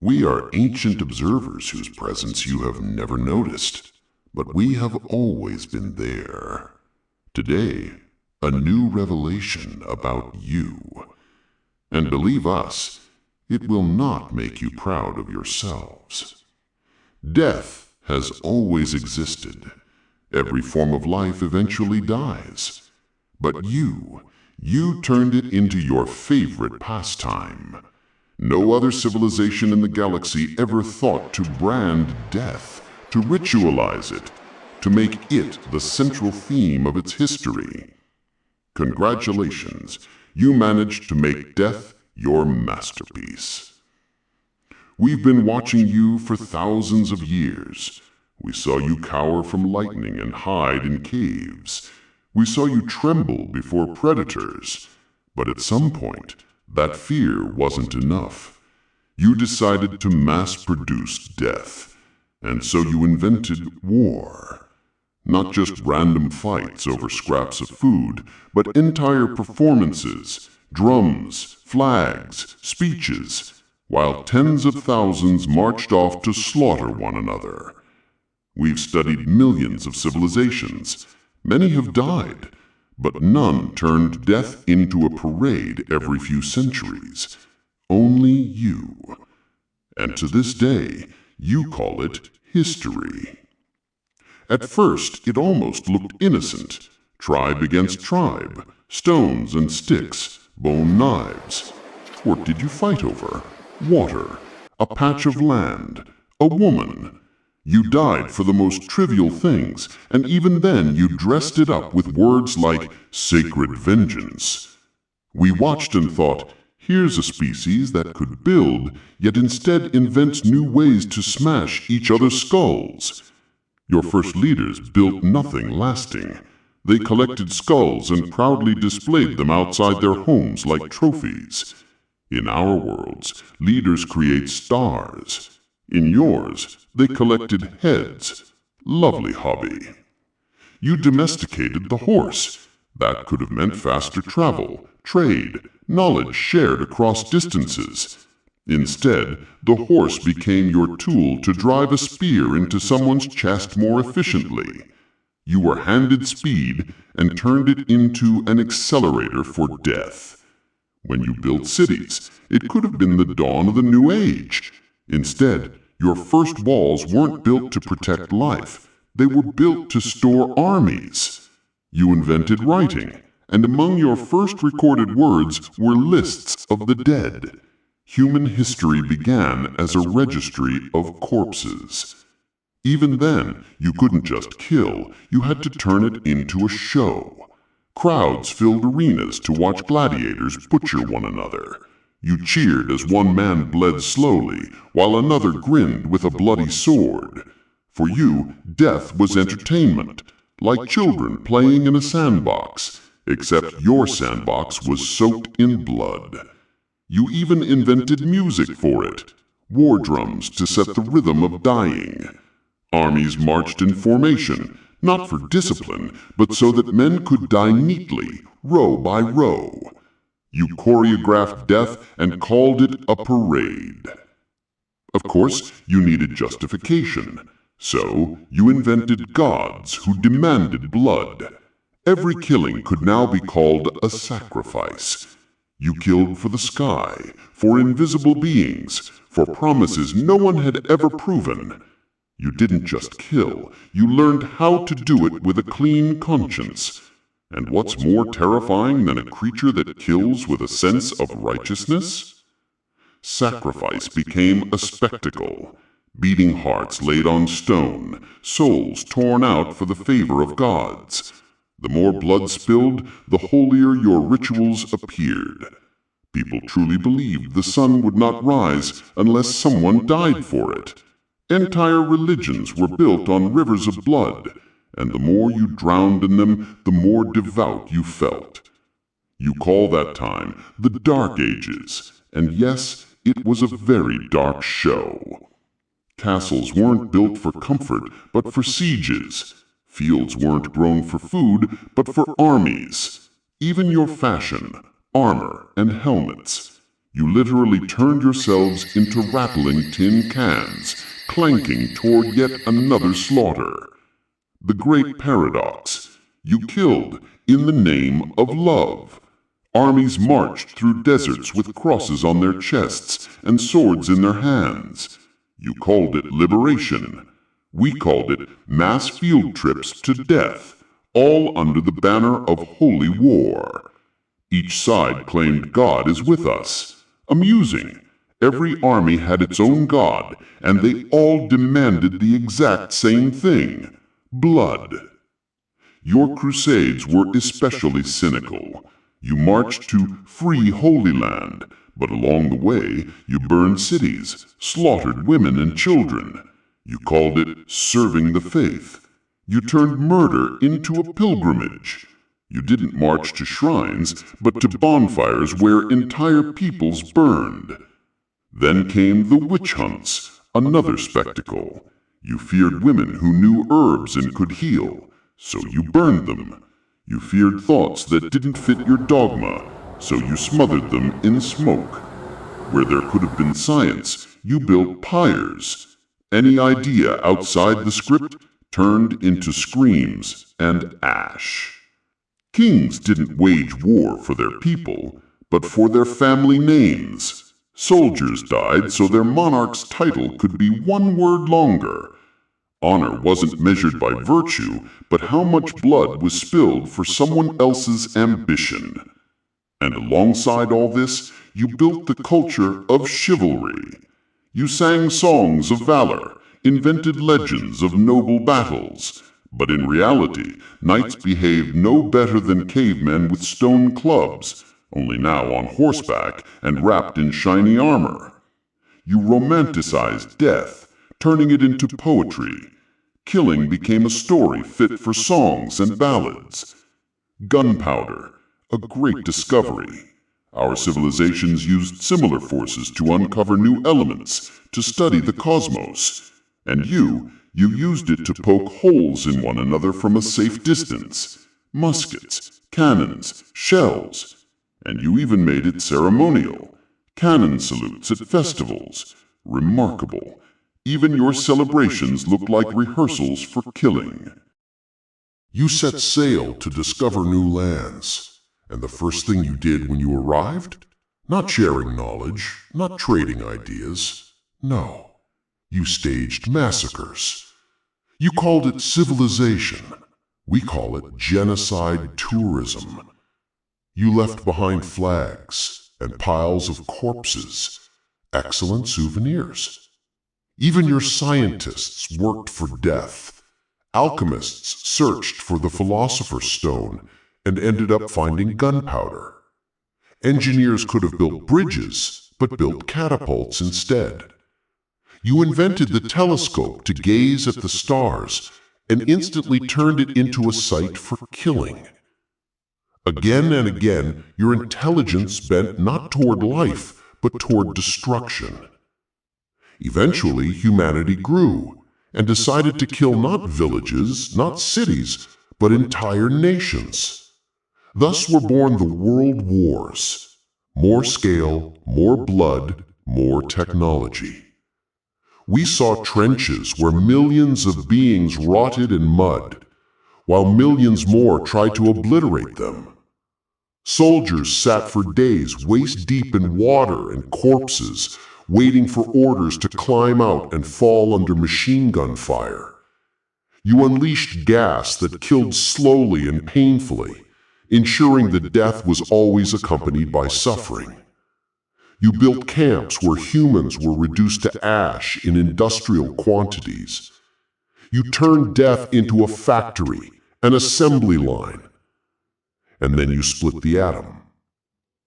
We are ancient observers whose presence you have never noticed, but we have always been there. Today, a new revelation about you. And believe us, it will not make you proud of yourselves. Death has always existed. Every form of life eventually dies. But you turned it into your favorite pastime. No other civilization in the galaxy ever thought to brand death, to ritualize it, to make it the central theme of its history. Congratulations, you managed to make death your masterpiece. We've been watching you for thousands of years. We saw you cower from lightning and hide in caves. We saw you tremble before predators. But at some point, that fear wasn't enough. You decided to mass-produce death, and so you invented war. Not just random fights over scraps of food, but entire performances, drums, flags, speeches, while tens of thousands marched off to slaughter one another. We've studied millions of civilizations. Many have died, but none turned death into a parade every few centuries. Only you. And to this day, you call it history. At first, it almost looked innocent. Tribe against tribe, stones and sticks, bone knives. What did you fight over? Water, a patch of land, a woman. You died for the most trivial things, and even then you dressed it up with words like sacred vengeance. We watched and thought, here's a species that could build, yet instead invents new ways to smash each other's skulls. Your first leaders built nothing lasting. They collected skulls and proudly displayed them outside their homes like trophies. In our worlds, leaders create stars. In yours, they collected heads. Lovely hobby. You domesticated the horse. That could have meant faster travel, trade, knowledge shared across distances. Instead, the horse became your tool to drive a spear into someone's chest more efficiently. You were handed speed and turned it into an accelerator for death. When you built cities, it could have been the dawn of the new age. Instead, your first walls weren't built to protect life. They were built to store armies. You invented writing, and among your first recorded words were lists of the dead. Human history began as a registry of corpses. Even then, you couldn't just kill, you had to turn it into a show. Crowds filled arenas to watch gladiators butcher one another. You cheered as one man bled slowly, while another grinned with a bloody sword. For you, death was entertainment, like children playing in a sandbox, except your sandbox was soaked in blood. You even invented music for it, war drums to set the rhythm of dying. Armies marched in formation, not for discipline, but so that men could die neatly, row by row. You choreographed death and called it a parade. Of course, you needed justification, so you invented gods who demanded blood. Every killing could now be called a sacrifice. You killed for the sky, for invisible beings, for promises no one had ever proven. You didn't just kill, you learned how to do it with a clean conscience. And what's more terrifying than a creature that kills with a sense of righteousness? Sacrifice became a spectacle. Beating hearts laid on stone, souls torn out for the favor of gods. The more blood spilled, the holier your rituals appeared. People truly believed the sun would not rise unless someone died for it. Entire religions were built on rivers of blood, and the more you drowned in them, the more devout you felt. You call that time the Dark Ages, and yes, it was a very dark show. Castles weren't built for comfort, but for sieges. Fields weren't grown for food, but for armies. Even your fashion, armor, and helmets. You literally turned yourselves into rattling tin cans, clanking toward yet another slaughter. The great paradox: you killed in the name of love. Armies marched through deserts with crosses on their chests and swords in their hands. You called it liberation. We called it mass field trips to death, all under the banner of holy war. Each side claimed God is with us. Amusing. Every army had its own god, and they all demanded the exact same thing: blood. Your crusades were especially cynical. You marched to free Holy Land, but along the way you burned cities, slaughtered women and children. You called it serving the faith. You turned murder into a pilgrimage. You didn't march to shrines, but to bonfires where entire peoples burned. Then came the witch hunts, another spectacle. You feared women who knew herbs and could heal, so you burned them. You feared thoughts that didn't fit your dogma, so you smothered them in smoke. Where there could have been science, you built pyres. Any idea outside the script turned into screams and ash. Kings didn't wage war for their people, but for their family names. Soldiers died so their monarch's title could be one word longer. Honor wasn't measured by virtue, but how much blood was spilled for someone else's ambition. And alongside all this, you built the culture of chivalry. You sang songs of valor, invented legends of noble battles. But in reality, knights behaved no better than cavemen with stone clubs, only now on horseback and wrapped in shiny armor. You romanticized death, turning it into poetry. Killing became a story fit for songs and ballads. Gunpowder, a great discovery. Our civilizations used similar forces to uncover new elements, to study the cosmos. And you used it to poke holes in one another from a safe distance. Muskets, cannons, shells. And you even made it ceremonial. Cannon salutes at festivals. Remarkable. Even your celebrations look like rehearsals for killing. You set sail to discover new lands, and the first thing you did when you arrived? Not sharing knowledge, not trading ideas. No, you staged massacres. You called it civilization. We call it genocide tourism. You left behind flags and piles of corpses, excellent souvenirs. Even your scientists worked for death. Alchemists searched for the philosopher's stone and ended up finding gunpowder. Engineers could have built bridges, but built catapults instead. You invented the telescope to gaze at the stars and instantly turned it into a site for killing. Again and again, your intelligence bent not toward life, but toward destruction. Eventually, humanity grew and decided to kill not villages, not cities, but entire nations. Thus were born the world wars. More scale, more blood, more technology. We saw trenches where millions of beings rotted in mud, while millions more tried to obliterate them. Soldiers sat for days waist-deep in water and corpses, waiting for orders to climb out and fall under machine gun fire. You unleashed gas that killed slowly and painfully, ensuring that death was always accompanied by suffering. You built camps where humans were reduced to ash in industrial quantities. You turned death into a factory, an assembly line. And then you split the atom.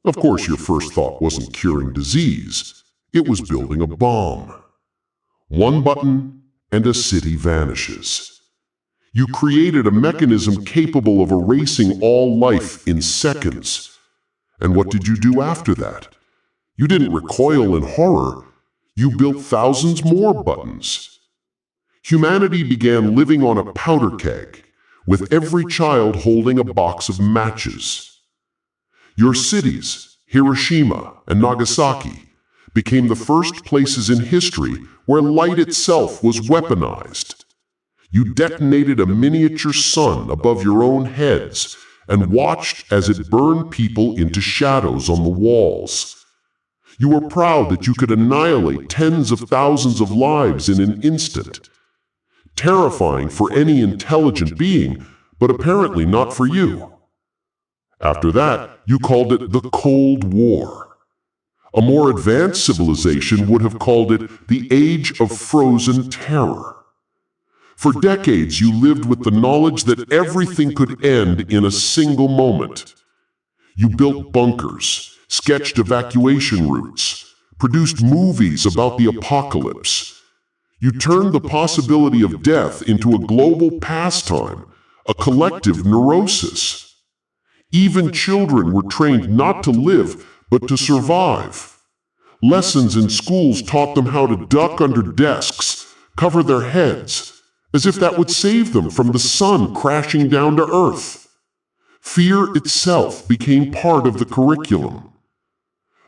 Of course, your first thought wasn't curing disease. It was building a bomb. One button, and a city vanishes. You created a mechanism capable of erasing all life in seconds. And what did you do after that? You didn't recoil in horror. You built thousands more buttons. Humanity began living on a powder keg, with every child holding a box of matches. Your cities, Hiroshima and Nagasaki became the first places in history where light itself was weaponized. You detonated a miniature sun above your own heads and watched as it burned people into shadows on the walls. You were proud that you could annihilate tens of thousands of lives in an instant. Terrifying for any intelligent being, but apparently not for you. After that, you called it the Cold War. A more advanced civilization would have called it the Age of Frozen Terror. For decades, you lived with the knowledge that everything could end in a single moment. You built bunkers, sketched evacuation routes, produced movies about the apocalypse. You turned the possibility of death into a global pastime, a collective neurosis. Even children were trained not to live, but to survive. Lessons in schools taught them how to duck under desks, cover their heads, as if that would save them from the sun crashing down to earth. Fear itself became part of the curriculum.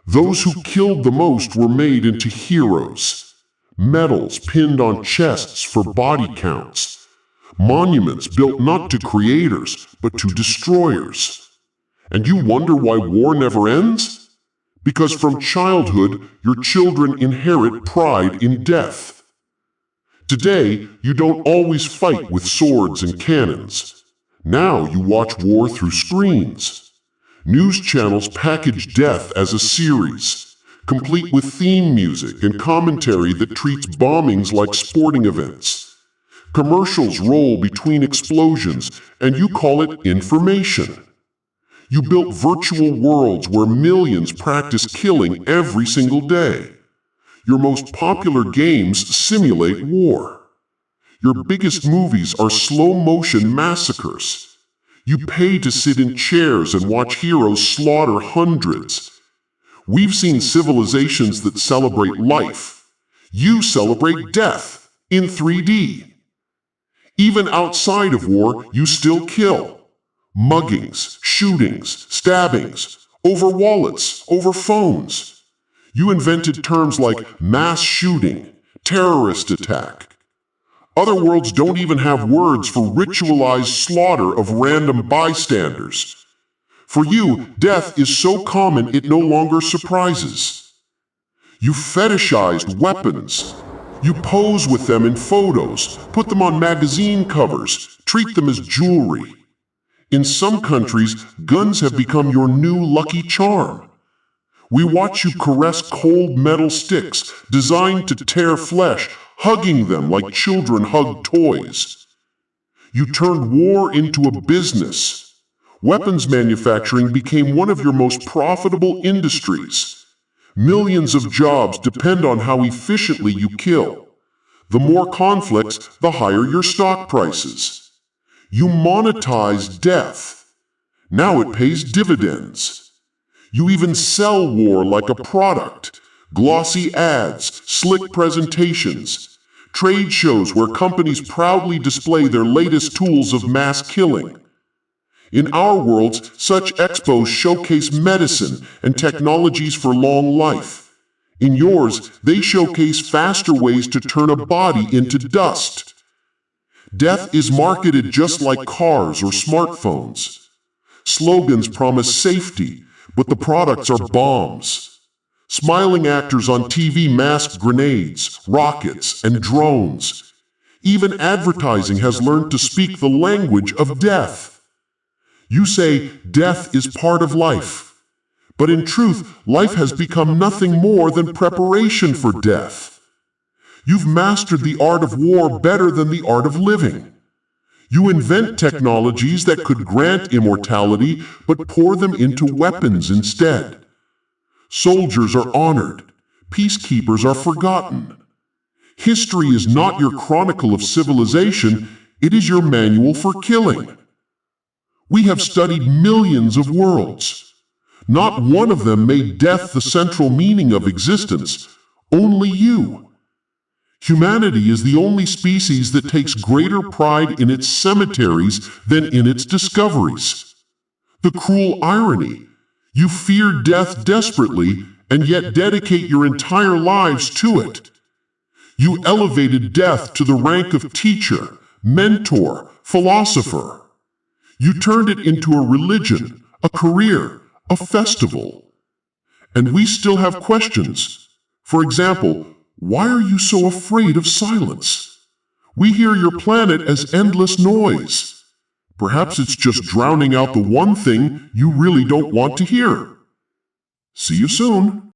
Those who killed the most were made into heroes. Medals pinned on chests for body counts. Monuments built not to creators, but to destroyers. And you wonder why war never ends? Because from childhood, your children inherit pride in death. Today, you don't always fight with swords and cannons. Now you watch war through screens. News channels package death as a series, complete with theme music and commentary that treats bombings like sporting events. Commercials roll between explosions, and you call it information. You built virtual worlds where millions practice killing every single day. Your most popular games simulate war. Your biggest movies are slow-motion massacres. You pay to sit in chairs and watch heroes slaughter hundreds. We've seen civilizations that celebrate life. You celebrate death in 3D. Even outside of war, you still kill. Muggings, shootings, stabbings, over wallets, over phones. You invented terms like mass shooting, terrorist attack. Other worlds don't even have words for ritualized slaughter of random bystanders. For you, death is so common it no longer surprises. You fetishized weapons. You pose with them in photos, put them on magazine covers, treat them as jewelry. In some countries, guns have become your new lucky charm. We watch you caress cold metal sticks designed to tear flesh, hugging them like children hug toys. You turned war into a business. Weapons manufacturing became one of your most profitable industries. Millions of jobs depend on how efficiently you kill. The more conflicts, the higher your stock prices. You monetize death. Now it pays dividends. You even sell war like a product. Glossy ads, slick presentations, trade shows where companies proudly display their latest tools of mass killing. In our worlds, such expos showcase medicine and technologies for long life. In yours, they showcase faster ways to turn a body into dust. Death is marketed just like cars or smartphones. Slogans promise safety, but the products are bombs. Smiling actors on TV mask grenades, rockets, and drones. Even advertising has learned to speak the language of death. You say death is part of life. But in truth, life has become nothing more than preparation for death. You've mastered the art of war better than the art of living. You invent technologies that could grant immortality, but pour them into weapons instead. Soldiers are honored. Peacekeepers are forgotten. History is not your chronicle of civilization, it is your manual for killing. We have studied millions of worlds. Not one of them made death the central meaning of existence, only you. Humanity is the only species that takes greater pride in its cemeteries than in its discoveries. The cruel irony, You fear death desperately and yet dedicate your entire lives to it. You elevated death to the rank of teacher, mentor, philosopher. You turned it into a religion, a career, a festival. And we still have questions. For example, why are you so afraid of silence? We hear your planet as endless noise. Perhaps it's just drowning out the one thing you really don't want to hear. See you soon.